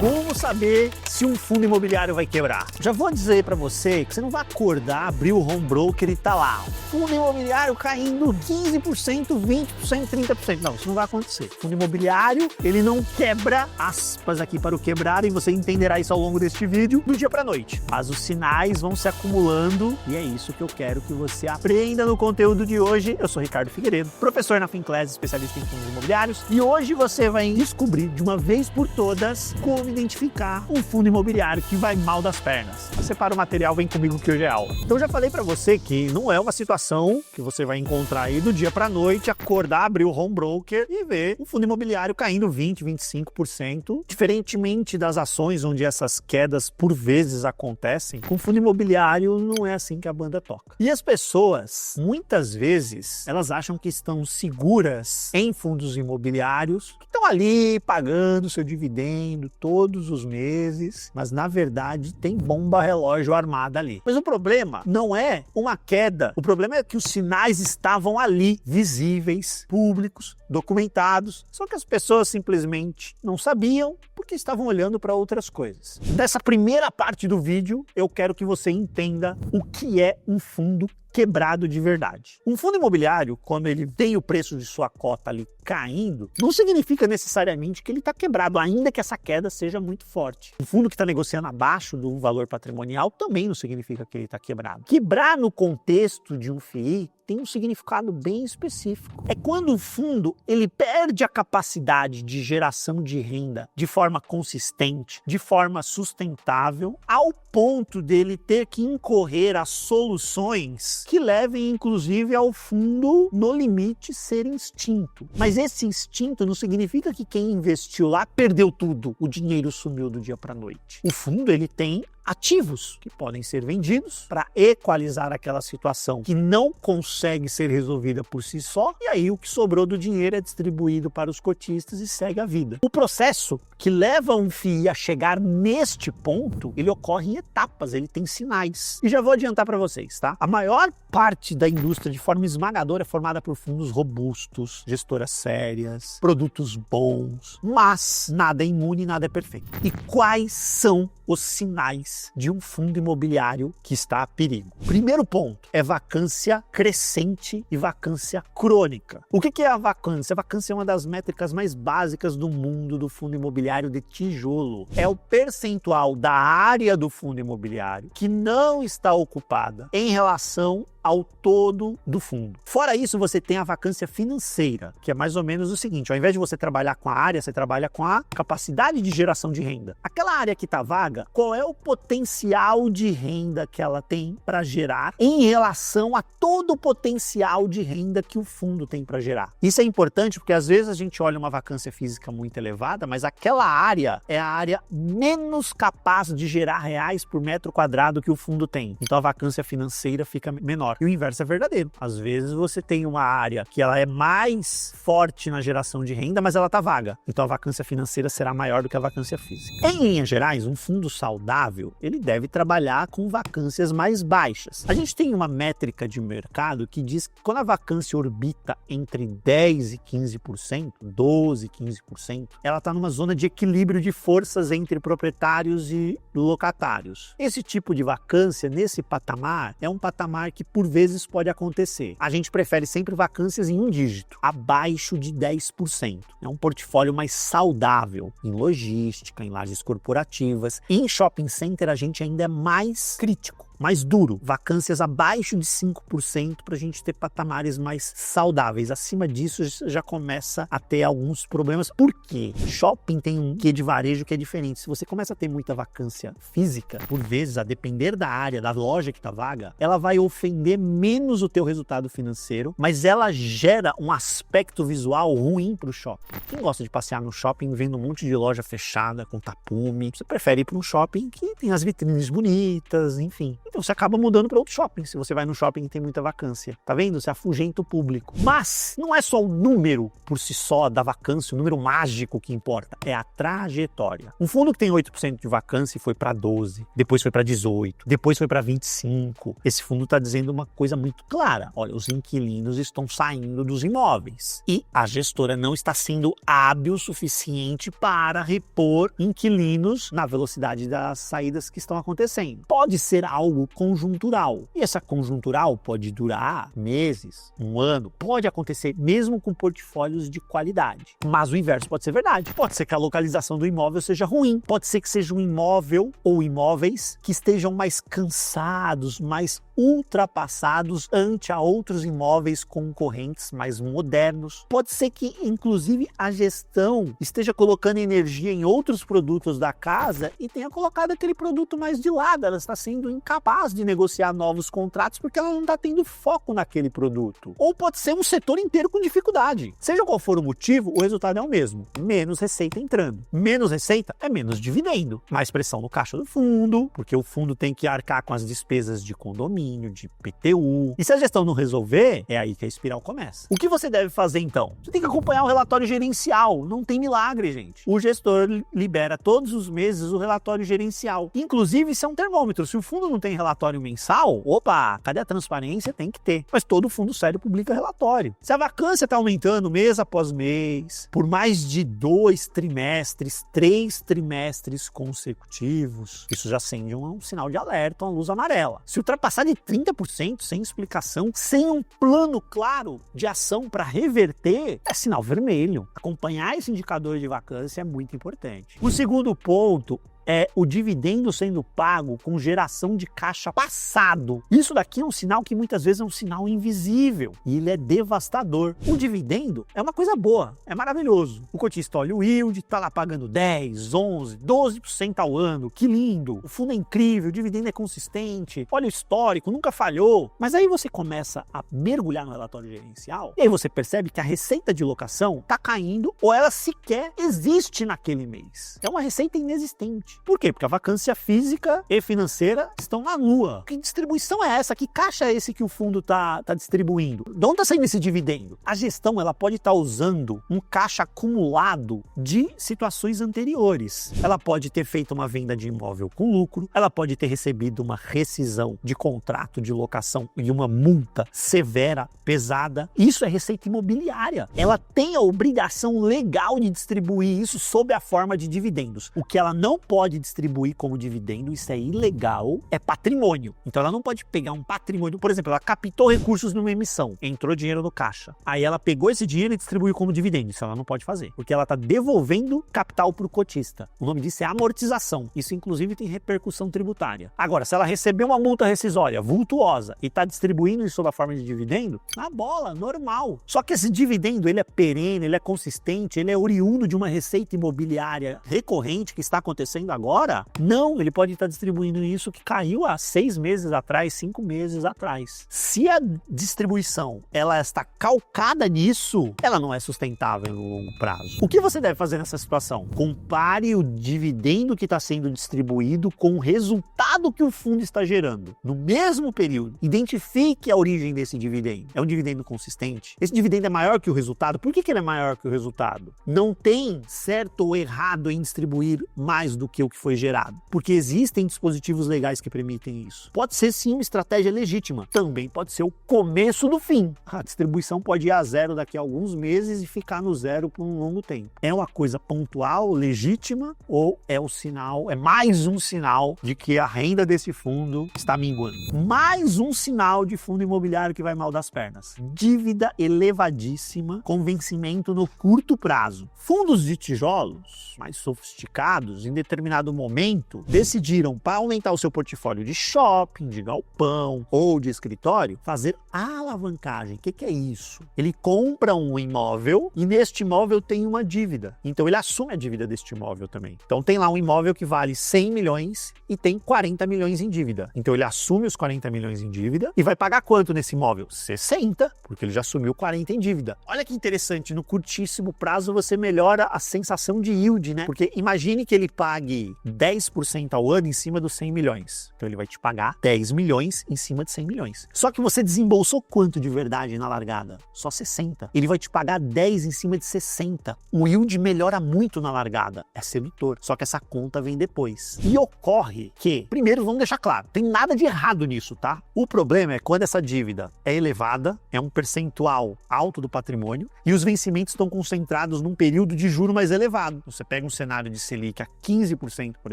Como saber se um fundo imobiliário vai quebrar? Já vou dizer para você que você não vai acordar, abrir o home broker e tá lá. Fundo imobiliário caindo 15%, 20%, 30%. Não, isso não vai acontecer. Fundo imobiliário, ele não quebra, aspas aqui para o quebrar, e você entenderá isso ao longo deste vídeo, do dia para noite. Mas os sinais vão se acumulando e é isso que eu quero que você aprenda no conteúdo de hoje. Eu sou Ricardo Figueiredo, professor na Finclass, especialista em fundos imobiliários, e hoje você vai descobrir de uma vez por todas como identificar um fundo imobiliário que vai mal das pernas. Separa o material, vem comigo que hoje é aula. Então já falei para você que não é uma situação que você vai encontrar aí do dia para noite, acordar, abrir o home broker e ver um fundo imobiliário caindo 20, 25%. Diferentemente das ações onde essas quedas por vezes acontecem, com fundo imobiliário não é assim que a banda toca. E as pessoas, muitas vezes, elas acham que estão seguras em fundos imobiliários, que estão ali pagando seu dividendo todos os meses, mas na verdade tem bomba relógio armada ali. Mas o problema não é uma queda, o problema é que os sinais estavam ali, visíveis, públicos, documentados, só que as pessoas simplesmente não sabiam porque estavam olhando para outras coisas. Dessa primeira parte do vídeo, eu quero que você entenda o que é um fundo quebrado de verdade. Um fundo imobiliário, quando ele tem o preço de sua cota ali caindo, não significa necessariamente que ele está quebrado, ainda que essa queda seja muito forte. Um fundo que está negociando abaixo do valor patrimonial também não significa que ele está quebrado. Quebrar no contexto de um FII tem um significado bem específico. É quando o fundo ele perde a capacidade de geração de renda de forma consistente, de forma sustentável, ao ponto dele ter que incorrer a soluções que levem inclusive ao fundo no limite ser extinto. Mas esse instinto não significa que quem investiu lá perdeu tudo, o dinheiro sumiu do dia para a noite. O fundo ele tem ativos que podem ser vendidos para equalizar aquela situação que não consegue ser resolvida por si só, e aí o que sobrou do dinheiro é distribuído para os cotistas e segue a vida. O processo que leva um FII a chegar neste ponto, ele ocorre em etapas, ele tem sinais. E já vou adiantar para vocês, tá? A maior parte da indústria de forma esmagadora é formada por fundos robustos, gestoras sérias, produtos bons, mas nada é imune, nada é perfeito. E quais são os sinais de um fundo imobiliário que está a perigo? Primeiro ponto é vacância crescente e vacância crônica. O que é a vacância? A vacância é uma das métricas mais básicas do mundo do fundo imobiliário de tijolo. É o percentual da área do fundo imobiliário que não está ocupada em relação ao todo do fundo. Fora isso, você tem a vacância financeira, que é mais ou menos o seguinte: ao invés de você trabalhar com a área, você trabalha com a capacidade de geração de renda. Aquela área que está vaga, qual é o potencial de renda que ela tem para gerar em relação a todo o potencial de renda que o fundo tem para gerar? Isso é importante porque às vezes a gente olha uma vacância física muito elevada, mas aquela área é a área menos capaz de gerar reais por metro quadrado que o fundo tem. Então a vacância financeira fica menor. E o inverso é verdadeiro. Às vezes você tem uma área que ela é mais forte na geração de renda, mas ela está vaga. Então a vacância financeira será maior do que a vacância física. Em linhas gerais, um fundo saudável, ele deve trabalhar com vacâncias mais baixas. A gente tem uma métrica de mercado que diz que quando a vacância orbita entre 10% e 15%, 12%, 15%, ela está numa zona de equilíbrio de forças entre proprietários e locatários. Esse tipo de vacância, nesse patamar, é um patamar que por vezes pode acontecer. A gente prefere sempre vacâncias em um dígito, abaixo de 10%. É um portfólio mais saudável em logística, em lajes corporativas. E em shopping center a gente ainda é mais crítico, mais duro. Vacâncias abaixo de 5% para a gente ter patamares mais saudáveis. Acima disso já começa a ter alguns problemas. Por quê? Shopping tem um quê de varejo que é diferente. Se você começa a ter muita vacância física, por vezes, a depender da área, da loja que está vaga, ela vai ofender menos o teu resultado financeiro, mas ela gera um aspecto visual ruim para o shopping. Quem gosta de passear no shopping vendo um monte de loja fechada com tapume, você prefere ir para um shopping que tem as vitrines bonitas, enfim. então você acaba mudando para outro shopping, se você vai no shopping e tem muita vacância. Tá vendo? Você afugenta o público. Mas não é só o número por si só da vacância, o número mágico que importa, é a trajetória. Um fundo que tem 8% de vacância foi para 12, depois foi para 18, depois foi para 25. Esse fundo está dizendo uma coisa muito clara. Olha, os inquilinos estão saindo dos imóveis e a gestora não está sendo hábil o suficiente para repor inquilinos na velocidade das saídas que estão acontecendo. Pode ser algo conjuntural. E essa conjuntural pode durar meses, um ano, pode acontecer mesmo com portfólios de qualidade. Mas o inverso pode ser verdade. Pode ser que a localização do imóvel seja ruim. Pode ser que seja um imóvel ou imóveis que estejam mais cansados, mais ultrapassados ante a outros imóveis concorrentes mais modernos. Pode ser que, inclusive, a gestão esteja colocando energia em outros produtos da casa e tenha colocado aquele produto mais de lado. Ela está sendo incapaz de negociar novos contratos porque ela não está tendo foco naquele produto. Ou pode ser um setor inteiro com dificuldade. Seja qual for o motivo, o resultado é o mesmo. Menos receita entrando. Menos receita é menos dividendo. Mais pressão no caixa do fundo, porque o fundo tem que arcar com as despesas de condomínio, de PTU. E se a gestão não resolver, é aí que a espiral começa. O que você deve fazer então? Você tem que acompanhar o relatório gerencial. Não tem milagre, gente. O gestor libera todos os meses o relatório gerencial. Inclusive, isso é um termômetro. Se o fundo não tem relatório mensal, opa, cadê a transparência? Tem que ter. Mas todo fundo sério publica relatório. Se a vacância está aumentando mês após mês, por mais de 2 trimestres, 3 trimestres consecutivos, isso já acende um sinal de alerta, uma luz amarela. Se ultrapassar de 30% sem explicação, sem um plano claro de ação para reverter, é sinal vermelho. Acompanhar esse indicador de vacância é muito importante. O segundo ponto é o dividendo sendo pago com geração de caixa passado. Isso daqui é um sinal que muitas vezes é um sinal invisível e ele é devastador. O dividendo é uma coisa boa, é maravilhoso. O cotista olha o yield, tá lá pagando 10, 11, 12% ao ano, que lindo. O fundo é incrível, o dividendo é consistente, olha o histórico, nunca falhou. Mas aí você começa a mergulhar no relatório gerencial e aí você percebe que a receita de locação tá caindo ou ela sequer existe naquele mês. É uma receita inexistente. Por quê? Porque a vacância física e financeira estão na lua. Que distribuição é essa? Que caixa é esse que o fundo está distribuindo? De onde está saindo esse dividendo? A gestão ela pode estar usando um caixa acumulado de situações anteriores. Ela pode ter feito uma venda de imóvel com lucro, ela pode ter recebido uma rescisão de contrato de locação e uma multa severa, pesada. Isso é receita imobiliária. Ela tem a obrigação legal de distribuir isso sob a forma de dividendos. O que ela não pode distribuir como dividendo, isso é ilegal, é patrimônio. Então ela não pode pegar um patrimônio, por exemplo, ela captou recursos numa emissão, entrou dinheiro no caixa. Aí ela pegou esse dinheiro e distribuiu como dividendo. Isso ela não pode fazer, porque ela está devolvendo capital para o cotista. O nome disso é amortização. Isso inclusive tem repercussão tributária. Agora, se ela recebeu uma multa rescisória vultuosa e está distribuindo isso sob a forma de dividendo, na bola, normal. Só que esse dividendo, ele é perene, ele é consistente, ele é oriundo de uma receita imobiliária recorrente que está acontecendo agora? Não, ele pode estar distribuindo isso que caiu há 6 meses atrás, 5 meses atrás. Se a distribuição ela está calcada nisso, ela não é sustentável no longo prazo. O que você deve fazer nessa situação? Compare o dividendo que está sendo distribuído com o resultado que o fundo está gerando. No mesmo período, identifique a origem desse dividendo. É um dividendo consistente? Esse dividendo é maior que o resultado? Por que ele é maior que o resultado? Não tem certo ou errado em distribuir mais do que o que foi gerado, porque existem dispositivos legais que permitem isso. Pode ser sim uma estratégia legítima, também pode ser o começo do fim. A distribuição pode ir a zero daqui a alguns meses e ficar no zero por um longo tempo. É uma coisa pontual, legítima, ou é o sinal, é mais um sinal de que a renda desse fundo está minguando. Mais um sinal de fundo imobiliário que vai mal das pernas. Dívida elevadíssima, com vencimento no curto prazo. Fundos de tijolos mais sofisticados, em determinado momento, decidiram, para aumentar o seu portfólio de shopping, de galpão ou de escritório, fazer alavancagem. O que é isso? Ele compra um imóvel e neste imóvel tem uma dívida. Então ele assume a dívida deste imóvel também. Então tem lá um imóvel que vale 100 milhões e tem 40 milhões em dívida. Então ele assume os 40 milhões em dívida e vai pagar quanto nesse imóvel? 60, porque ele já assumiu 40 em dívida. Olha que interessante, no curtíssimo prazo você melhora a sensação de yield, né? Porque imagine que ele pague aí 10% ao ano em cima dos 100 milhões. Então ele vai te pagar 10 milhões em cima de 100 milhões. Só que você desembolsou quanto de verdade na largada? Só 60. Ele vai te pagar 10 em cima de 60. O yield melhora muito na largada. É sedutor. Só que essa conta vem depois. E ocorre que, primeiro, vamos deixar claro, tem nada de errado nisso, tá? O problema é quando essa dívida é elevada, é um percentual alto do patrimônio e os vencimentos estão concentrados num período de juro mais elevado. Você pega um cenário de Selic a 15%, por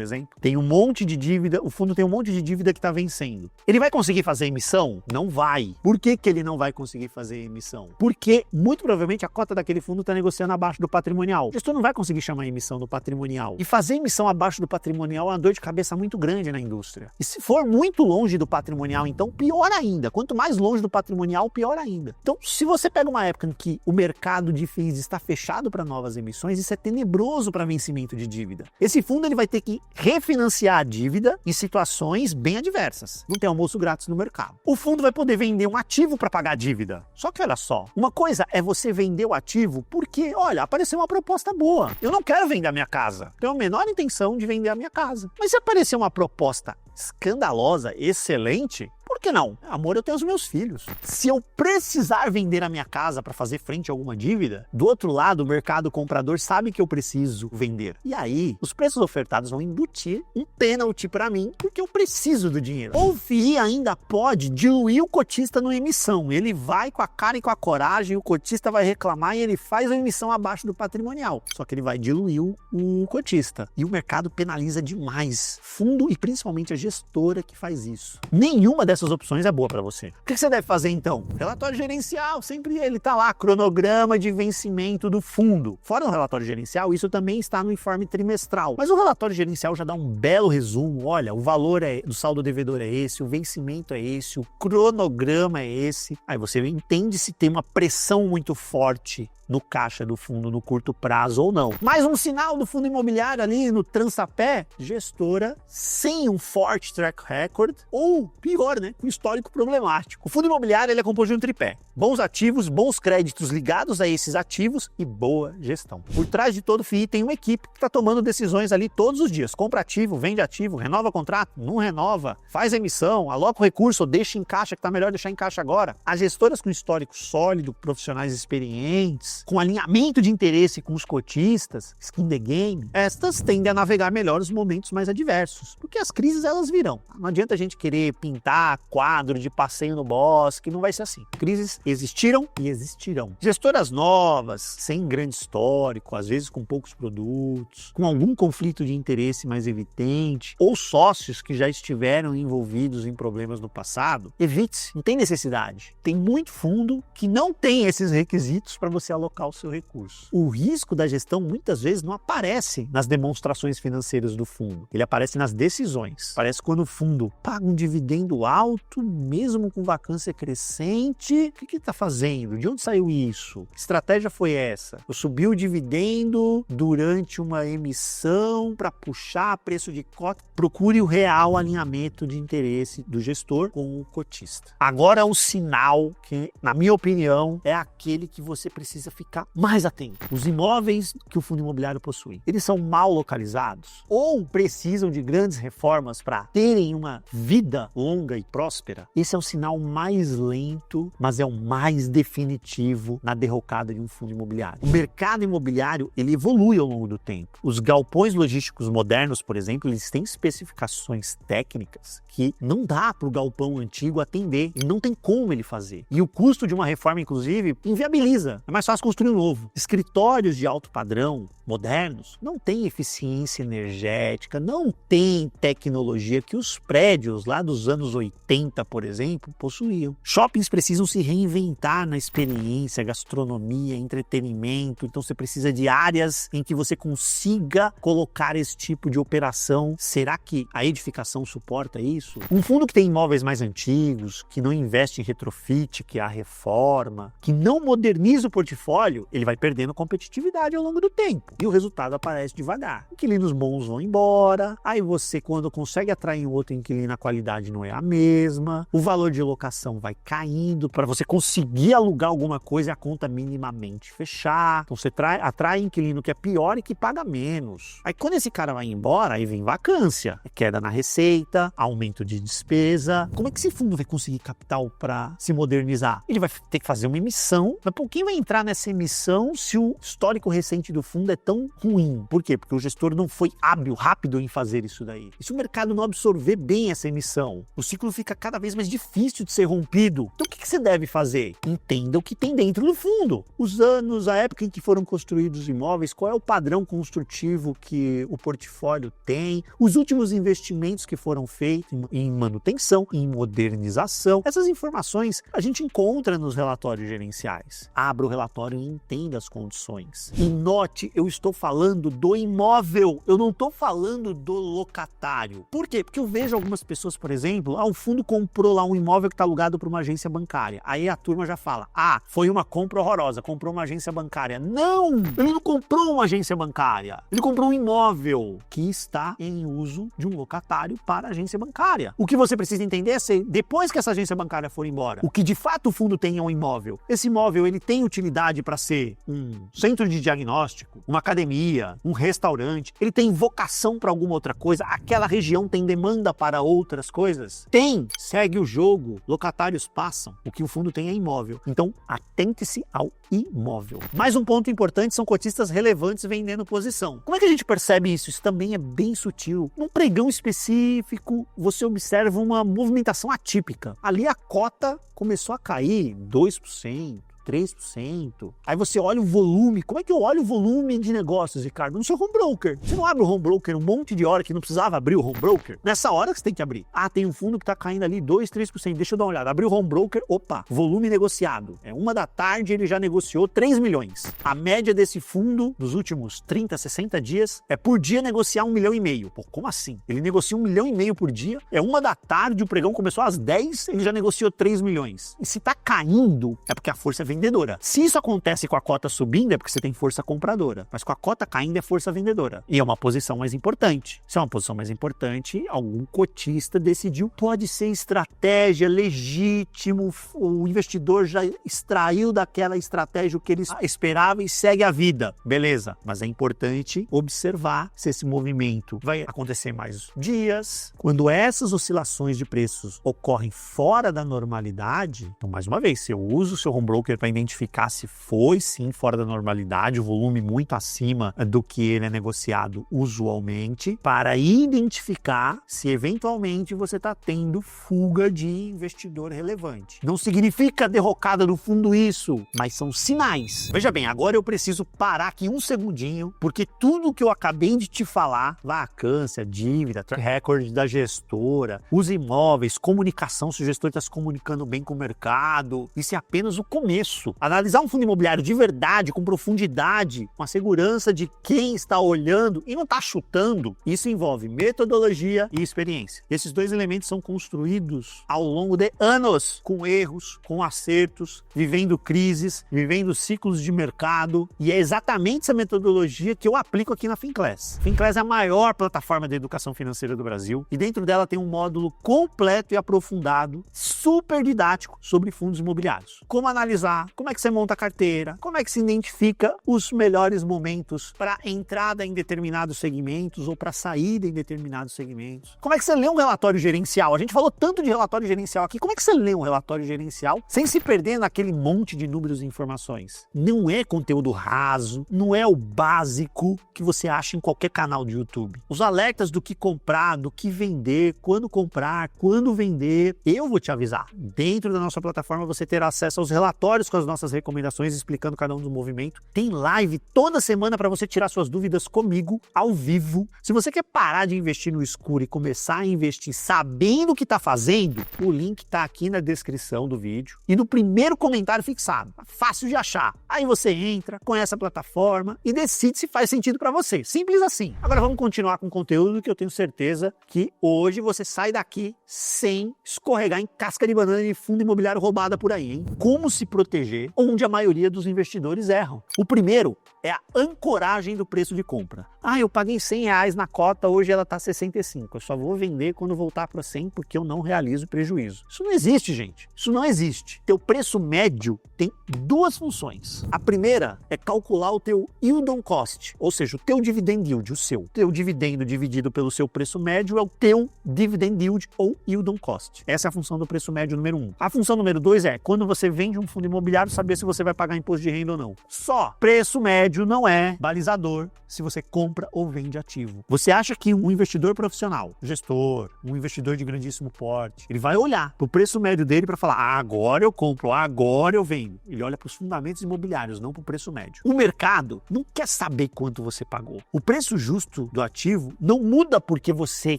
exemplo, tem um monte de dívida, o fundo tem um monte de dívida que está vencendo. Ele vai conseguir fazer emissão? Não vai. Por que ele não vai conseguir fazer emissão? Porque, muito provavelmente, a cota daquele fundo está negociando abaixo do patrimonial. O gestor não vai conseguir chamar a emissão do patrimonial. E fazer emissão abaixo do patrimonial é uma dor de cabeça muito grande na indústria. E se for muito longe do patrimonial, então, pior ainda. Quanto mais longe do patrimonial, pior ainda. Então, se você pega uma época em que o mercado de FIIs está fechado para novas emissões, isso é tenebroso para vencimento de dívida. Esse fundo ele vai ter que refinanciar a dívida em situações bem adversas. Não tem almoço grátis no mercado. O fundo vai poder vender um ativo para pagar a dívida. Só que olha só, uma coisa é você vender o ativo porque, olha, apareceu uma proposta boa. Eu não quero vender a minha casa. Tenho a menor intenção de vender a minha casa. Mas se aparecer uma proposta escandalosa, excelente, por que não? Amor, eu tenho os meus filhos. Se eu precisar vender a minha casa para fazer frente a alguma dívida, do outro lado, o mercado comprador sabe que eu preciso vender. E aí, os preços ofertados vão embutir um pênalti para mim, porque eu preciso do dinheiro. Ou o FII ainda pode diluir o cotista na emissão. Ele vai com a cara e com a coragem, o cotista vai reclamar e ele faz a emissão abaixo do patrimonial. Só que ele vai diluir o cotista. E o mercado penaliza demais. Fundo e principalmente a gestora que faz isso. Nenhuma dessas opções é boa para você. O que você deve fazer então? Relatório gerencial, sempre ele está lá, cronograma de vencimento do fundo. Fora o relatório gerencial, isso também está no informe trimestral. Mas o relatório gerencial já dá um belo resumo. Olha, o valor do saldo devedor é esse, o vencimento é esse, o cronograma é esse. Aí você entende se tem uma pressão muito forte no caixa do fundo no curto prazo ou não. Mais um sinal do fundo imobiliário ali no trançapé, gestora sem um forte track record ou pior, né, com histórico problemático. O fundo imobiliário ele é composto de um tripé: bons ativos, bons créditos ligados a esses ativos e boa gestão. Por trás de todo FII tem uma equipe que está tomando decisões ali todos os dias. Compra ativo, vende ativo, renova contrato, não renova, faz emissão, aloca o recurso ou deixa em caixa, que está melhor deixar em caixa agora. As gestoras com histórico sólido, profissionais experientes, com alinhamento de interesse com os cotistas, skin the game, estas tendem a navegar melhor os momentos mais adversos, porque as crises elas virão. Não adianta a gente querer pintar quadro de passeio no bosque, não vai ser assim. Crises existiram e existirão. Gestoras novas, sem grande histórico, às vezes com poucos produtos, com algum conflito de interesse mais evidente, ou sócios que já estiveram envolvidos em problemas no passado, evite-se, não tem necessidade. Tem muito fundo que não tem esses requisitos para você alocar o seu recurso. O risco da gestão muitas vezes não aparece nas demonstrações financeiras do fundo, ele aparece nas decisões. Parece quando o fundo paga um dividendo alto, mesmo com vacância crescente. O que ele está fazendo? De onde saiu isso? Que estratégia foi essa? Eu subi o dividendo durante uma emissão para puxar preço de cota. Procure o real alinhamento de interesse do gestor com o cotista. Agora o sinal que, na minha opinião, é aquele que você precisa ficar mais atento. Os imóveis que o fundo imobiliário possui, eles são mal localizados ou precisam de grandes reformas para terem uma vida longa e próspera? Esse é o sinal mais lento, mas é o mais definitivo na derrocada de um fundo imobiliário. O mercado imobiliário, ele evolui ao longo do tempo. Os galpões logísticos modernos, por exemplo, eles têm especificações técnicas que não dá para o galpão antigo atender, e não tem como ele fazer. E o custo de uma reforma, inclusive, inviabiliza. É mais fácil construir um novo. Escritórios de alto padrão, modernos, não têm eficiência energética, não têm tecnologia que os prédios lá dos anos 80, por exemplo, possuíam. Shoppings precisam se reinventar na experiência, gastronomia, entretenimento, então você precisa de áreas em que você consiga colocar esse tipo de operação. Será que a edificação suporta isso? Um fundo que tem imóveis mais antigos, que não investe em retrofit, que é a reforma, que não moderniza o portfólio, ele vai perdendo competitividade ao longo do tempo. E o resultado aparece devagar. Inquilinos bons vão embora, aí você, quando consegue atrair um outro inquilino, a qualidade não é a mesma. mesma, o valor de locação vai caindo para você conseguir alugar alguma coisa e a conta minimamente fechar. Então você atrai inquilino que é pior e que paga menos. Aí quando esse cara vai embora, aí vem vacância, queda na receita, aumento de despesa. Como é que esse fundo vai conseguir capital para se modernizar? Ele vai ter que fazer uma emissão, mas por quem vai entrar nessa emissão se o histórico recente do fundo é tão ruim? Por quê? Porque o gestor não foi hábil, rápido em fazer isso daí. E se o mercado não absorver bem essa emissão, o ciclo fica cada vez mais difícil de ser rompido. Então o que você deve fazer? Entenda o que tem dentro do fundo. Os anos, a época em que foram construídos os imóveis, qual é o padrão construtivo que o portfólio tem, os últimos investimentos que foram feitos em manutenção, em modernização. Essas informações a gente encontra nos relatórios gerenciais. Abra o relatório e entenda as condições. E note, eu estou falando do imóvel, eu não estou falando do locatário. Por quê? Porque eu vejo algumas pessoas, por exemplo, o fundo comprou lá um imóvel que está alugado para uma agência bancária. Aí a turma já fala, foi uma compra horrorosa, comprou uma agência bancária. Não! Ele não comprou uma agência bancária. Ele comprou um imóvel que está em uso de um locatário para a agência bancária. O que você precisa entender é se, depois que essa agência bancária for embora, o que de fato o fundo tem é um imóvel. Esse imóvel, ele tem utilidade para ser um centro de diagnóstico, uma academia, um restaurante, ele tem vocação para alguma outra coisa, aquela região tem demanda para outras coisas? Tem! Segue o jogo, locatários passam, o que o fundo tem é imóvel. Então, atente-se ao imóvel. Mais um ponto importante são cotistas relevantes vendendo posição. Como é que a gente percebe isso? Isso também é bem sutil. Num pregão específico, você observa uma movimentação atípica. Ali a cota começou a cair 2%. 3%. Aí você olha o volume. Como é que eu olho o volume de negócios, Ricardo? No seu home broker. Você não abre o home broker um monte de hora que não precisava abrir o home broker? Nessa hora que você tem que abrir. Tem um fundo que está caindo ali 2, 3%. Deixa eu dar uma olhada. Abriu o home broker, volume negociado. 1h ele já negociou 3 milhões. A média desse fundo nos últimos 30, 60 dias é por dia negociar 1,5 milhão. Pô, como assim? Ele negocia 1,5 milhão por dia. 1h, o pregão começou às 10, ele já negociou 3 milhões. E se está caindo, é porque a força é vendedora. Se isso acontece com a cota subindo, é porque você tem força compradora. Mas com a cota caindo, é força vendedora. E é uma posição mais importante. Se é uma posição mais importante, algum cotista decidiu. Pode ser estratégia, legítimo. O investidor já extraiu daquela estratégia o que ele esperava e segue a vida. Beleza. Mas é importante observar se esse movimento vai acontecer mais dias. Quando essas oscilações de preços ocorrem fora da normalidade, então, mais uma vez, se eu uso o seu home broker para identificar se foi sim fora da normalidade, o volume muito acima do que ele é negociado usualmente, para identificar se eventualmente você está tendo fuga de investidor relevante. Não significa derrocada do fundo isso, mas são sinais. Veja bem, agora eu preciso parar aqui um segundinho, porque tudo que eu acabei de te falar, vacância, dívida, track record da gestora, os imóveis, comunicação, se o gestor está se comunicando bem com o mercado, isso é apenas o começo. Analisar um fundo imobiliário de verdade, com profundidade, com a segurança de quem está olhando e não está chutando, isso envolve metodologia e experiência. Esses dois elementos são construídos ao longo de anos, com erros, com acertos, vivendo crises, vivendo ciclos de mercado, e é exatamente essa metodologia que eu aplico aqui na Finclass. Finclass é a maior plataforma de educação financeira do Brasil e dentro dela tem um módulo completo e aprofundado, super didático, sobre fundos imobiliários. Como analisar, como é que você monta a carteira, como é que se identifica os melhores momentos para entrada em determinados segmentos ou para saída em determinados segmentos. Como é que você lê um relatório gerencial? A gente falou tanto de relatório gerencial aqui, como é que você lê um relatório gerencial sem se perder naquele monte de números e informações? Não é conteúdo raso, não é o básico que você acha em qualquer canal de YouTube. Os alertas do que comprar, do que vender, quando comprar, quando vender, eu vou te avisar. Dentro da nossa plataforma você terá acesso aos relatórios com as nossas recomendações, explicando cada um dos movimentos. Tem live toda semana para você tirar suas dúvidas comigo, ao vivo. Se você quer parar de investir no escuro e começar a investir sabendo o que está fazendo, o link está aqui na descrição do vídeo e no primeiro comentário fixado. Fácil de achar. Aí você entra, conhece a plataforma e decide se faz sentido para você. Simples assim. Agora vamos continuar com o conteúdo que eu tenho certeza que hoje você sai daqui sem escorregar em casca de banana de fundo imobiliário roubada por aí, hein? Como se proteger onde a maioria dos investidores erram. O primeiro é a ancoragem do preço de compra. Ah, eu paguei R$100 na cota, hoje ela está 65. Eu só vou vender quando voltar para 100 porque eu não realizo prejuízo. Isso não existe, gente. Isso não existe. Teu preço médio tem duas funções. A primeira é calcular o teu yield on cost, ou seja, o teu dividend yield, o seu. Teu dividendo dividido pelo seu preço médio é o teu dividend yield ou yield on cost. Essa é a função do preço médio número 1. A função número 2 é, quando você vende um fundo imobiliário, saber se você vai pagar imposto de renda ou não. Só. Preço médio não é balizador se você compra ou vende ativo. Você acha que um investidor profissional, gestor, um investidor de grandíssimo porte, ele vai olhar para o preço médio dele para falar, agora eu compro, agora eu vendo. Ele olha para os fundamentos imobiliários, não para o preço médio. O mercado não quer saber quanto você pagou. O preço justo do ativo não muda porque você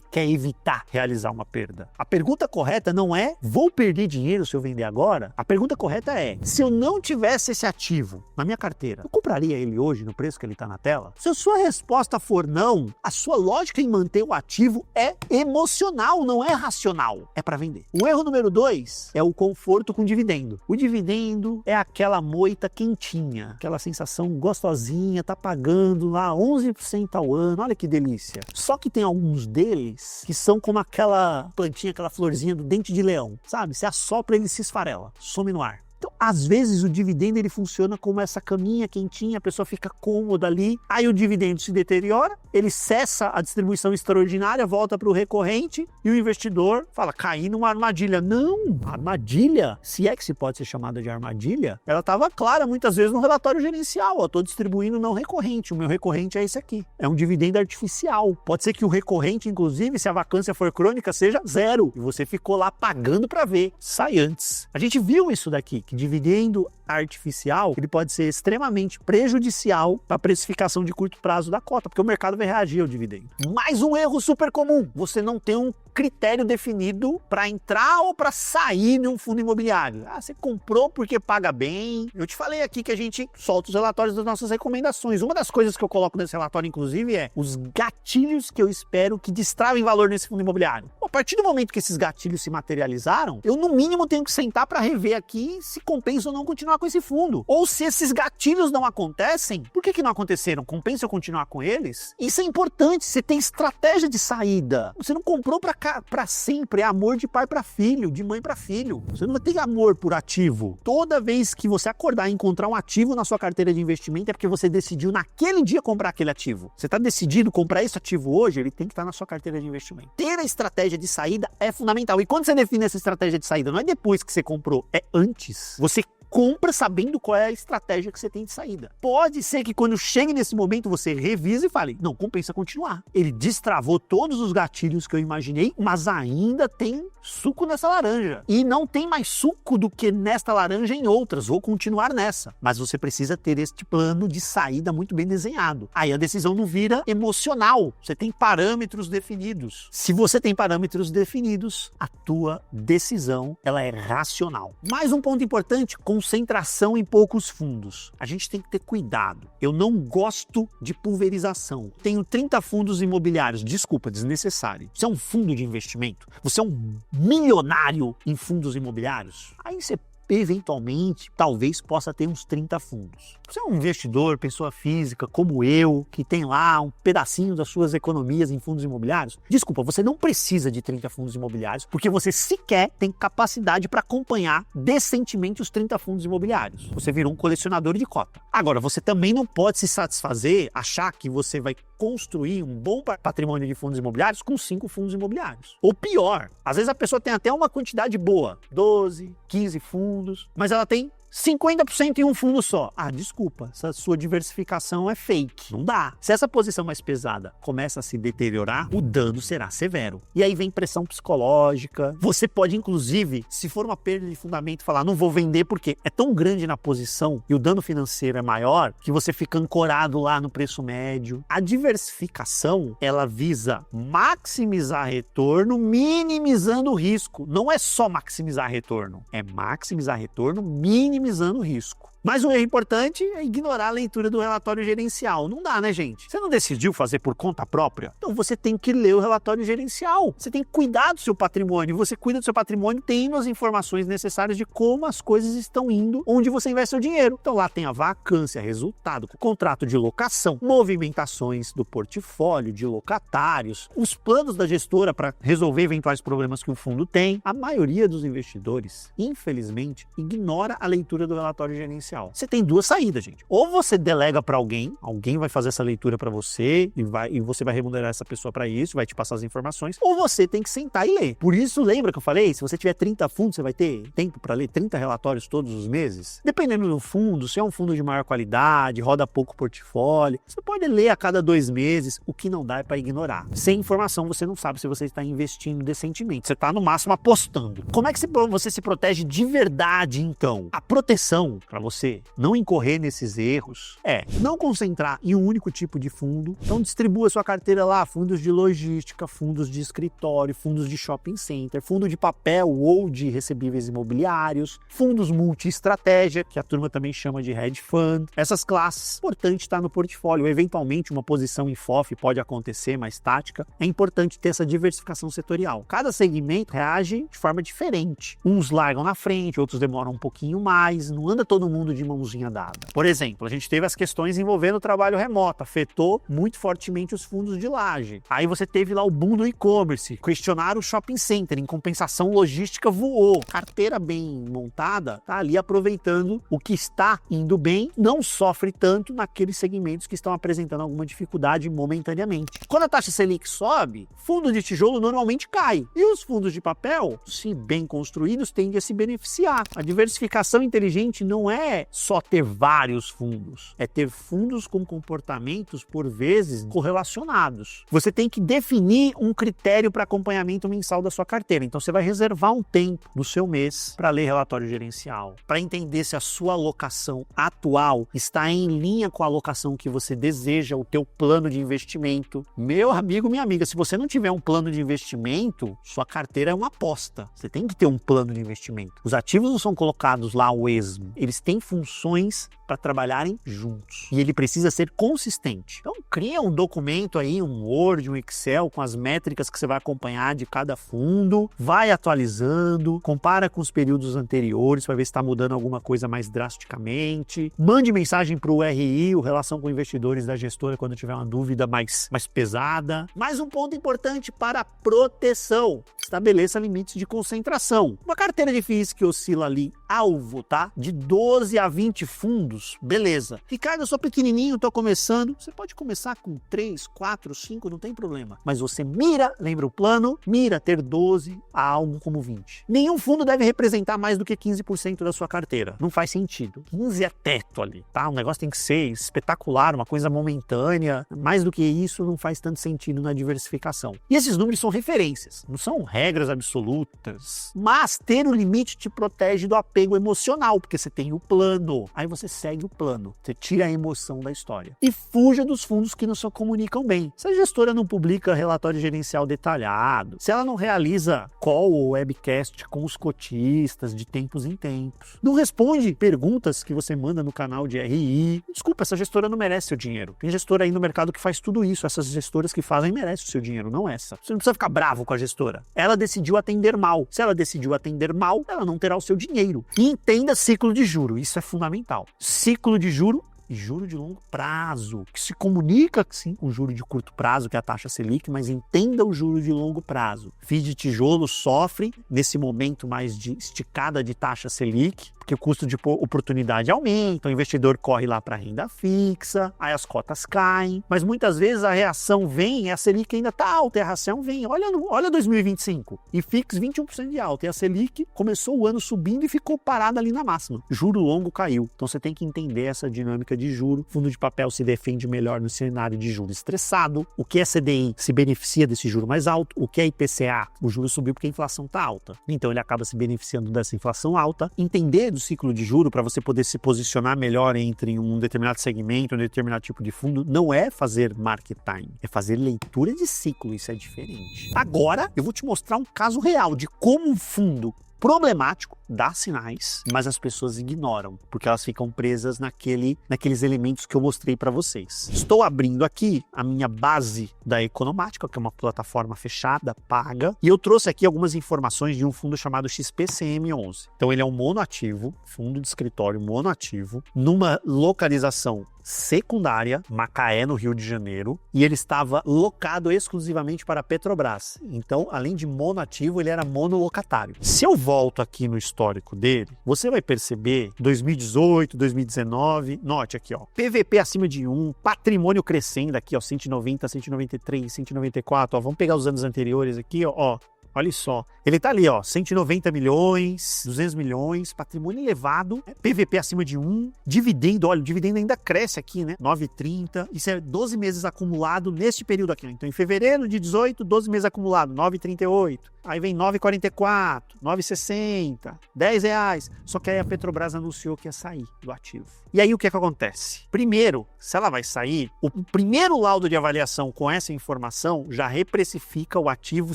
quer evitar realizar uma perda. A pergunta correta não é, vou perder dinheiro se eu vender agora? A pergunta correta é, se eu não tivesse esse ativo na minha carteira, eu compraria ele hoje no preço que ele está na tela? Se a sua resposta for não, a sua lógica em manter o ativo é emocional, não é racional. É para vender. O erro número 2 é o conforto com dividendo. O dividendo é aquela moita quentinha, aquela sensação gostosinha, tá pagando lá 11% ao ano, olha que delícia. Só que tem alguns deles que são como aquela plantinha, aquela florzinha do dente de leão, sabe? Você assopra, ele se esfarela, some no ar. Então, às vezes, o dividendo ele funciona como essa caminha quentinha, a pessoa fica cômoda ali, aí o dividendo se deteriora, ele cessa a distribuição extraordinária, volta para o recorrente e o investidor fala, caí numa armadilha. Não, armadilha, se é que se pode ser chamada de armadilha, ela estava clara muitas vezes no relatório gerencial, estou distribuindo não recorrente, o meu recorrente é esse aqui, é um dividendo artificial. Pode ser que o recorrente, inclusive, se a vacância for crônica, seja 0 e você ficou lá pagando para ver, sai antes. A gente viu isso daqui, que dividendo artificial, ele pode ser extremamente prejudicial para a precificação de curto prazo da cota, porque o mercado vai reagir ao dividendo. Mais um erro super comum, você não tem um critério definido para entrar ou para sair de um fundo imobiliário. Ah, você comprou porque paga bem. Eu te falei aqui que a gente solta os relatórios das nossas recomendações. Uma das coisas que eu coloco nesse relatório, inclusive, é os gatilhos que eu espero que destravem valor nesse fundo imobiliário. A partir do momento que esses gatilhos se materializaram, eu no mínimo tenho que sentar para rever aqui se compensa ou não continuar com esse fundo. Ou se esses gatilhos não acontecem, por que não aconteceram? Compensa eu continuar com eles? Isso é importante, você tem estratégia de saída. Você não comprou para sempre, é amor de pai para filho, de mãe para filho. Você não vai ter amor por ativo. Toda vez que você acordar e encontrar um ativo na sua carteira de investimento é porque você decidiu naquele dia comprar aquele ativo. Você está decidido comprar esse ativo hoje, ele tem que estar na sua carteira de investimento. Ter a estratégia de saída é fundamental. E quando você define essa estratégia de saída, não é depois que você comprou, é antes. Você compra sabendo qual é a estratégia que você tem de saída. Pode ser que quando chegue nesse momento você revise e fale, não, compensa continuar. Ele destravou todos os gatilhos que eu imaginei, mas ainda tem suco nessa laranja. E não tem mais suco do que nesta laranja em outras, vou continuar nessa. Mas você precisa ter este plano de saída muito bem desenhado. Aí a decisão não vira emocional, você tem parâmetros definidos. Se você tem parâmetros definidos, a tua decisão ela é racional. Mais um ponto importante, concentração em poucos fundos. A gente tem que ter cuidado. Eu não gosto de pulverização. Tenho 30 fundos imobiliários. Desculpa, desnecessário. Você é um fundo de investimento? Você é um milionário em fundos imobiliários? Aí você eventualmente, talvez possa ter uns 30 fundos. Você é um investidor, pessoa física, como eu, que tem lá um pedacinho das suas economias em fundos imobiliários. Desculpa, você não precisa de 30 fundos imobiliários, porque você sequer tem capacidade para acompanhar decentemente os 30 fundos imobiliários. Você virou um colecionador de cota. Agora, você também não pode se satisfazer, achar que você vai construir um bom patrimônio de fundos imobiliários com 5 fundos imobiliários. Ou pior, às vezes a pessoa tem até uma quantidade boa, 12, 15 fundos, mas ela tem 50% em um fundo só. Ah, desculpa, essa sua diversificação é fake. Não dá. Se essa posição mais pesada começa a se deteriorar, o dano será severo. E aí vem pressão psicológica. Você pode, inclusive, se for uma perda de fundamento, falar, não vou vender porque é tão grande na posição e o dano financeiro é maior, que você fica ancorado lá no preço médio. A diversificação, ela visa maximizar retorno, minimizando o risco. Não é só maximizar retorno, é maximizar retorno, minimizando minimizando o risco. Mas o erro importante é ignorar a leitura do relatório gerencial. Não dá, né, gente? Você não decidiu fazer por conta própria? Então você tem que ler o relatório gerencial. Você tem que cuidar do seu patrimônio. Você cuida do seu patrimônio tendo as informações necessárias de como as coisas estão indo, onde você investe seu dinheiro. Então lá tem a vacância, resultado, contrato de locação, movimentações do portfólio, de locatários, os planos da gestora para resolver eventuais problemas que o fundo tem. A maioria dos investidores, infelizmente, ignora a leitura do relatório gerencial. Você tem duas saídas, gente. Ou você delega para alguém vai fazer essa leitura para você e você vai remunerar essa pessoa para isso, vai te passar as informações, ou você tem que sentar e ler. Por isso, lembra que eu falei, se você tiver 30 fundos, você vai ter tempo para ler 30 relatórios todos os meses? Dependendo do fundo, se é um fundo de maior qualidade, roda pouco portfólio, você pode ler a cada 2 meses, o que não dá é para ignorar. Sem informação, você não sabe se você está investindo decentemente, você está no máximo apostando. Como é que você se protege de verdade, então? A proteção para você não incorrer nesses erros é não concentrar em um único tipo de fundo. Então distribua sua carteira lá, fundos de logística, fundos de escritório, fundos de shopping center, fundo de papel ou de recebíveis imobiliários, fundos multi-estratégia, que a turma também chama de hedge fund. Essas classes, importante estar no portfólio. Eventualmente uma posição em FOF pode acontecer, mais tática. É importante ter essa diversificação setorial. Cada segmento reage de forma diferente. Uns largam na frente, outros demoram um pouquinho mais, não anda todo mundo de mãozinha dada. Por exemplo, a gente teve as questões envolvendo o trabalho remoto, afetou muito fortemente os fundos de laje. Aí você teve lá o boom do e-commerce, questionaram o shopping center, em compensação logística voou. Carteira bem montada, tá ali aproveitando o que está indo bem, não sofre tanto naqueles segmentos que estão apresentando alguma dificuldade momentaneamente. Quando a taxa Selic sobe, fundo de tijolo normalmente cai. E os fundos de papel, se bem construídos, tendem a se beneficiar. A diversificação inteligente não é só ter vários fundos, é ter fundos com comportamentos, por vezes, correlacionados. Você tem que definir um critério para acompanhamento mensal da sua carteira. Então, você vai reservar um tempo no seu mês para ler relatório gerencial, para entender se a sua alocação atual está em linha com a alocação que você deseja, o teu plano de investimento. Meu amigo, minha amiga, se você não tiver um plano de investimento, sua carteira é uma aposta. Você tem que ter um plano de investimento. Os ativos não são colocados lá ao esmo. Eles têm funções para trabalharem juntos. E ele precisa ser consistente. Então, cria um documento aí, um Word, um Excel, com as métricas que você vai acompanhar de cada fundo, vai atualizando, compara com os períodos anteriores para ver se está mudando alguma coisa mais drasticamente. Mande mensagem para o RI, o Relação com Investidores da gestora, quando tiver uma dúvida mais pesada. Mais um ponto importante para a proteção. Estabeleça limites de concentração. Uma carteira de FIIs que oscila ali alvo, tá? De 12 a 20 fundos, beleza. Ricardo, eu sou pequenininho, tô começando. Você pode começar com 3, 4, 5, não tem problema. Mas você mira, lembra o plano? Mira ter 12 a algo como 20. Nenhum fundo deve representar mais do que 15% da sua carteira. Não faz sentido. 15 é teto ali, tá? O negócio tem que ser espetacular, uma coisa momentânea. Mais do que isso, não faz tanto sentido na diversificação. E esses números são referências, não são regras absolutas. Mas ter o limite te protege do apego emocional, porque você tem o plano. Aí você segue o plano, você tira a emoção da história. E fuja dos fundos que não se comunicam bem. Se a gestora não publica relatório gerencial detalhado, se ela não realiza call ou webcast com os cotistas de tempos em tempos, não responde perguntas que você manda no canal de RI, desculpa, essa gestora não merece seu dinheiro. Tem gestora aí no mercado que faz tudo isso. Essas gestoras que fazem merecem o seu dinheiro, não essa. Você não precisa ficar bravo com a gestora. Ela decidiu atender mal. Se ela decidiu atender mal, ela não terá o seu dinheiro. E entenda ciclo de juro, isso é fundamental. Ciclo de juro e juro de longo prazo, que se comunica sim com o juro de curto prazo, que é a taxa Selic, mas entenda o juro de longo prazo. FII de tijolo sofre nesse momento mais de esticada de taxa Selic, porque o custo de oportunidade aumenta, o investidor corre lá para a renda fixa, aí as cotas caem, mas muitas vezes a reação vem, a Selic ainda está alta, e a reação vem, olha 2025, e FIX 21% de alta, e a Selic começou o ano subindo e ficou parada ali na máxima, juro longo caiu, então você tem que entender essa dinâmica de juro, fundo de papel se defende melhor no cenário de juro estressado, o que é CDI se beneficia desse juro mais alto, o que é IPCA, o juro subiu porque a inflação está alta, então ele acaba se beneficiando dessa inflação alta, entender do ciclo de juro para você poder se posicionar melhor entre um determinado segmento, um determinado tipo de fundo, não é fazer market time, é fazer leitura de ciclo, isso é diferente. Agora eu vou te mostrar um caso real de como um fundo problemático, dá sinais, mas as pessoas ignoram, porque elas ficam presas naqueles elementos que eu mostrei para vocês. Estou abrindo aqui a minha base da Economática, que é uma plataforma fechada, paga, e eu trouxe aqui algumas informações de um fundo chamado XPCM11. Então ele é um monoativo, fundo de escritório monoativo, numa localização secundária, Macaé, no Rio de Janeiro, e ele estava locado exclusivamente para a Petrobras. Então, além de monoativo, ele era monolocatário. Se eu volto aqui no histórico dele, você vai perceber 2018, 2019, note aqui, ó, PVP acima de 1, patrimônio crescendo aqui, ó, 190, 193, 194, ó, vamos pegar os anos anteriores aqui, ó. Olha só, ele tá ali, ó, 190 milhões, 200 milhões, patrimônio elevado, PVP acima de 1, dividendo, olha, o dividendo ainda cresce aqui, né, 9,30, isso é 12 meses acumulado neste período aqui, então em fevereiro de 18, 12 meses acumulado, 9,38, aí vem 9,44, 9,60, R$10, só que aí a Petrobras anunciou que ia sair do ativo. E aí o que acontece? Primeiro, se ela vai sair, o primeiro laudo de avaliação com essa informação já reprecifica o ativo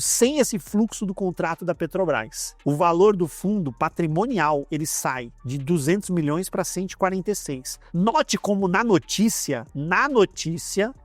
sem esse fluxo do contrato da Petrobras. O valor do fundo patrimonial, ele sai de 200 milhões para 146. Note como na notícia,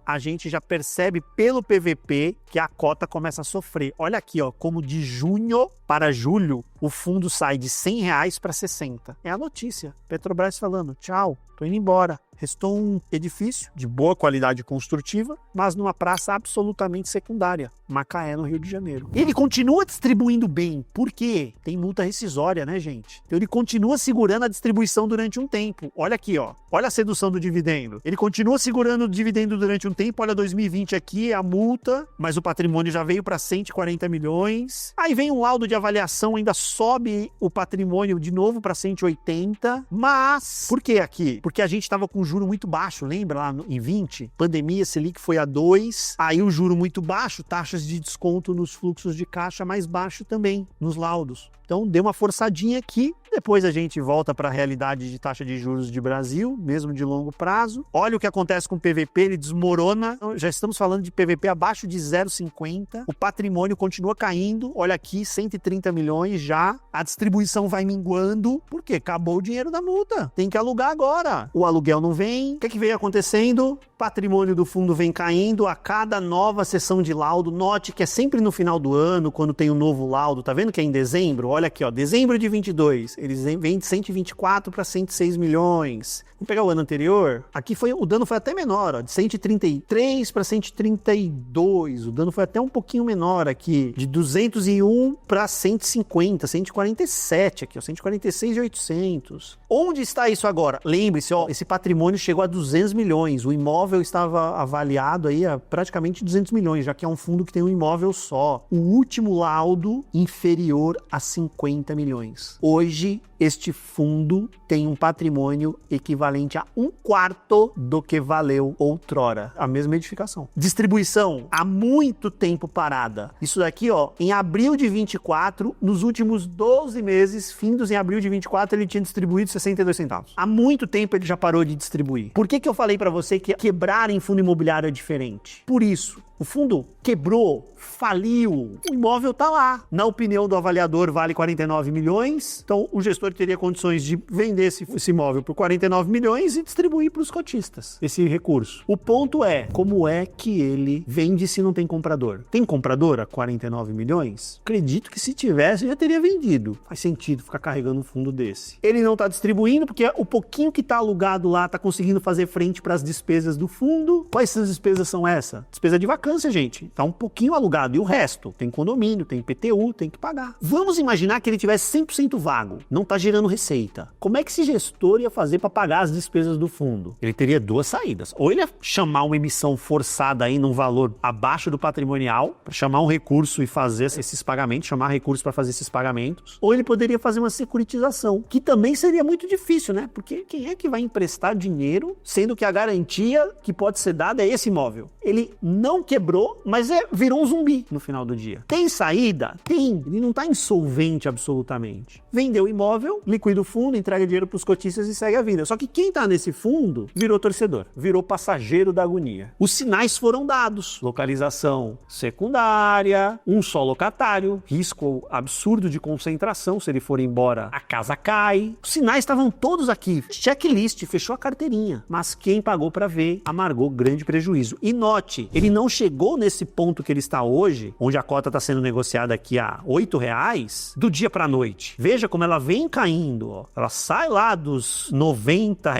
a gente já percebe pelo PVP que a cota começa a sofrer. Olha aqui, ó, como de junho para julho, o fundo sai de R$100 para 60. É a notícia. Petrobras falando, tchau, tô indo embora. Restou um edifício de boa qualidade construtiva, mas numa praça absolutamente secundária, Macaé, no Rio de Janeiro. Ele continua distribuindo bem, por quê? Tem multa rescisória, né, gente? Então ele continua segurando a distribuição durante um tempo. Olha aqui, ó. Olha a sedução do dividendo. Ele continua segurando o dividendo durante um tempo. Olha 2020 aqui, a multa, mas o patrimônio já veio para 140 milhões. Aí vem um laudo de avaliação, ainda sobe o patrimônio de novo para 180. Mas, por que aqui? Porque a gente estava com juro muito baixo, lembra lá em 20? Pandemia, Selic foi a 2, aí o juro muito baixo, taxas de desconto nos fluxos de caixa mais baixo também, nos laudos. Então deu uma forçadinha aqui, depois a gente volta para a realidade de taxa de juros de Brasil, mesmo de longo prazo. Olha o que acontece com o PVP, ele desmorona, já estamos falando de PVP abaixo de 0,50, o patrimônio continua caindo, olha aqui, 130 milhões já, a distribuição vai minguando, porque acabou o dinheiro da multa, tem que alugar agora, o aluguel não vem, o que vem acontecendo? Patrimônio do fundo vem caindo a cada nova sessão de laudo. Note que é sempre no final do ano, quando tem um novo laudo, tá vendo que é em dezembro? Olha aqui, ó, dezembro de 22, eles vêm de 124 para 106 milhões. Vamos pegar o ano anterior, aqui o dano foi até menor, ó, de 133 para 132, o dano foi até um pouquinho menor aqui, de 201 para 150, 147 aqui, ó, 146.800. Onde está isso agora? Lembre-se, ó, esse patrimônio chegou a 200 milhões, o imóvel estava avaliado aí a praticamente 200 milhões, já que é um fundo que tem um imóvel só. O último laudo inferior a 50 milhões. Hoje, este fundo tem um patrimônio equivalente a 1/4 do que valeu outrora, a mesma edificação. Distribuição, há muito tempo parada. Isso daqui, ó, em abril de 24, nos últimos 12 meses, findos em abril de 24, ele tinha distribuído 62 centavos. Há muito tempo ele já parou de distribuir. Por que eu falei para você que quebrar em fundo imobiliário é diferente? Por isso. O fundo quebrou, faliu, o imóvel tá lá. Na opinião do avaliador, vale 49 milhões. Então, o gestor teria condições de vender esse imóvel por 49 milhões e distribuir para os cotistas esse recurso. O ponto é, como é que ele vende se não tem comprador? Tem comprador a 49 milhões? Acredito que se tivesse, já teria vendido. Faz sentido ficar carregando um fundo desse. Ele não tá distribuindo porque o pouquinho que tá alugado lá tá conseguindo fazer frente para as despesas do fundo. Quais despesas são essas? Despesa de vacância, gente. Tá um pouquinho alugado. E o resto? Tem condomínio, tem IPTU, tem que pagar. Vamos imaginar que ele tivesse 100% vago. Não tá gerando receita. Como é que esse gestor ia fazer para pagar as despesas do fundo? Ele teria duas saídas. Ou ele ia chamar uma emissão forçada aí num valor abaixo do patrimonial, para chamar um recurso e fazer esses pagamentos, chamar recursos para fazer esses pagamentos. Ou ele poderia fazer uma securitização, que também seria muito difícil, né? Porque quem é que vai emprestar dinheiro, sendo que a garantia que pode ser dada é esse imóvel? Ele não quer quebrou, mas virou um zumbi no final do dia. Tem saída? Tem. Ele não está insolvente absolutamente. Vendeu o imóvel, liquida o fundo, entrega dinheiro para os cotistas e segue a vida. Só que quem está nesse fundo virou torcedor, virou passageiro da agonia. Os sinais foram dados. Localização secundária, um só locatário, risco absurdo de concentração, se ele for embora a casa cai. Os sinais estavam todos aqui. Checklist, fechou a carteirinha. Mas quem pagou para ver amargou grande prejuízo. E note, ele não chegou nesse ponto que ele está hoje, onde a cota está sendo negociada aqui a R$8, do dia para a noite. Veja como ela vem caindo. Ó. Ela sai lá dos R$90,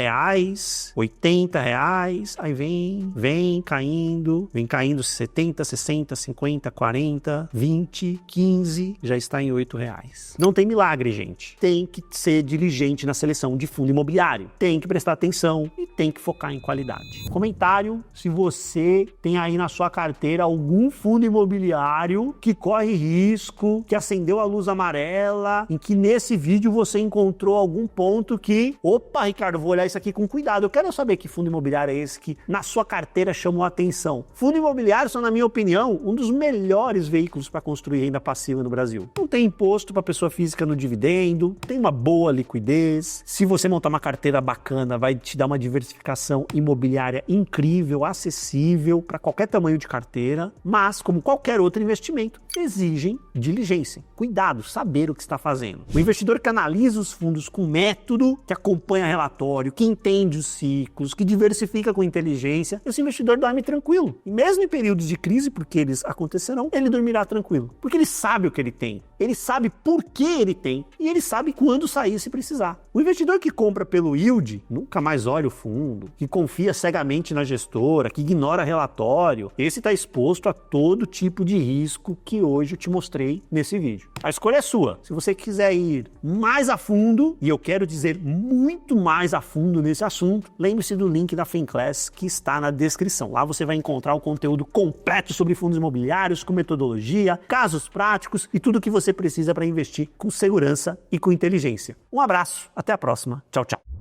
R$80, aí vem caindo 70, 60, 50, 40, 20, 15, já está em R$8. Não tem milagre, gente. Tem que ser diligente na seleção de fundo imobiliário. Tem que prestar atenção e tem que focar em qualidade. Comentário se você tem aí na sua carteira algum fundo imobiliário que corre risco, que acendeu a luz amarela, em que nesse vídeo você encontrou algum ponto que, opa, Ricardo, vou olhar isso aqui com cuidado. Eu quero saber que fundo imobiliário é esse que na sua carteira chamou a atenção. Fundo imobiliário são, na minha opinião, um dos melhores veículos para construir renda passiva no Brasil. Não tem imposto para pessoa física no dividendo, tem uma boa liquidez. Se você montar uma carteira bacana, vai te dar uma diversificação imobiliária incrível, acessível para qualquer tamanho de carteira, mas como qualquer outro investimento, exigem diligência, cuidado, saber o que está fazendo. O investidor que analisa os fundos com método, que acompanha relatório, que entende os ciclos, que diversifica com inteligência, esse investidor dorme tranquilo. E mesmo em períodos de crise, porque eles acontecerão, ele dormirá tranquilo, porque ele sabe o que ele tem, ele sabe por que ele tem e ele sabe quando sair se precisar. O investidor que compra pelo yield, nunca mais olha o fundo, que confia cegamente na gestora, que ignora relatório, esse está exposto a todo tipo de risco que hoje eu te mostrei nesse vídeo. A escolha é sua. Se você quiser ir mais a fundo, e eu quero dizer muito mais a fundo nesse assunto, lembre-se do link da Finclass que está na descrição. Lá você vai encontrar o conteúdo completo sobre fundos imobiliários, com metodologia, casos práticos e tudo o que você precisa para investir com segurança e com inteligência. Um abraço, até a próxima. Tchau, tchau.